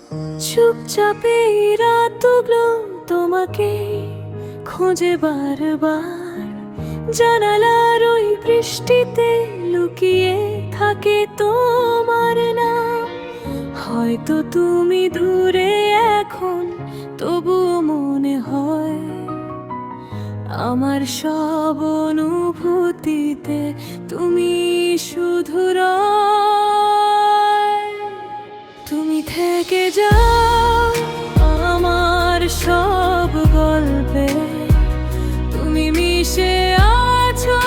চুপচাপে এই রাতগুলো তোমাকে খোঁজে বারবার। জানালার ওই বৃষ্টিতে লুকিয়ে থাকে তোমার নাম। হয়তো তুমি দূরে এখন, তবুও মনে হয় আমার সব অনুভূতিতে তুমি শুধু রয়। তুমি থেকে যাও আমার সব গল্পে, তুমি মিশে আছো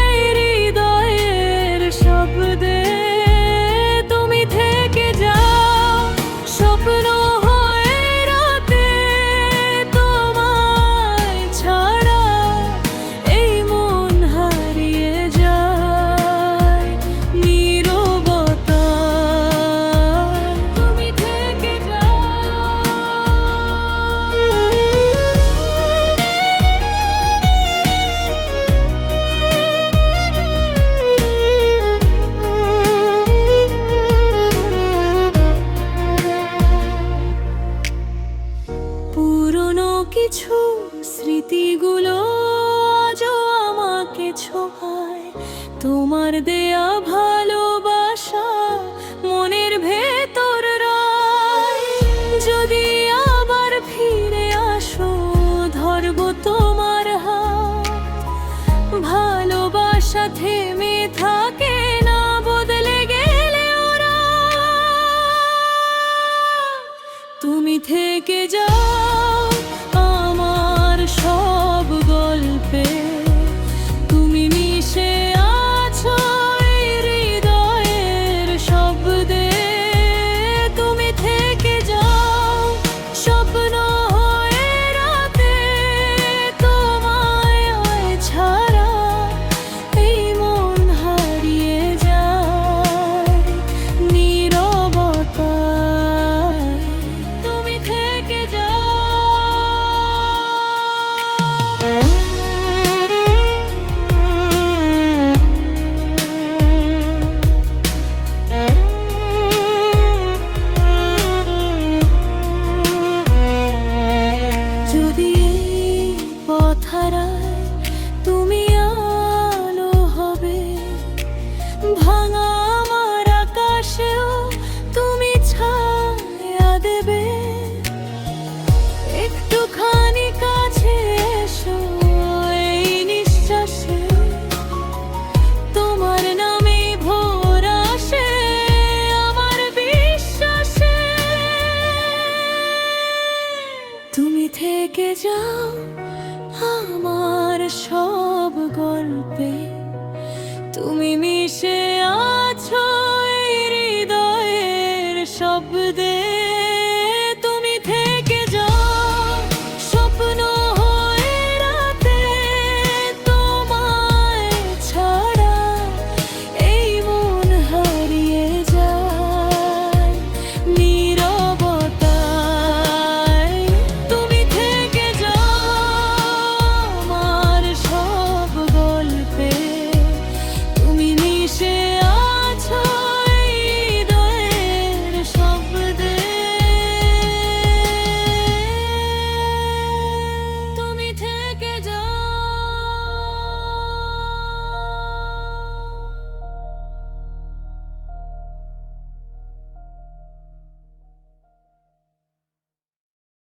এই হৃদয়ের শব্দে। তুমি থেকে যাও স্বপ্ন হয়ে রাতে, তোমায় ছাড়া এই মন হারিয়ে যায় নীরবতায়। তুমি থেকে পুরনো কিছু স্মৃতিগুলো আজও আমাকে ছোঁয়ায়। তোমার দেয়া ভালোবাসা মনের ভেতর রয়। যদি আবার ফিরে আসো, ধরবো তোমার হাত। ভালোবাসা থেমে থাকে না, বদলে গেলে ওরা। তুমি থেকে যাও আমার সব গল্পে, তুমি মিশে আছো এই হৃদয়ের শব্দে। তুমি থেকে যাও স্বপ্ন হয়ে রাতে, তোমায় ছাড়া এই মন হারিয়ে যায় নীরবতায়। তুমি থেকে যদি এই পথ হারায়, তুমি আলো হবে। ভাঙা আমার আকাশেও তুমি ছায়া দেবে। একটুখানি কাছে এসো এই নিঃশ্বাসে, তোমার নামে ভোর আসে আমার বিশ্বাসে। তুমি থেকে যাও আমার সব গল্পে, তুমি মিশে আছো এই হৃদয়ের শব্দে।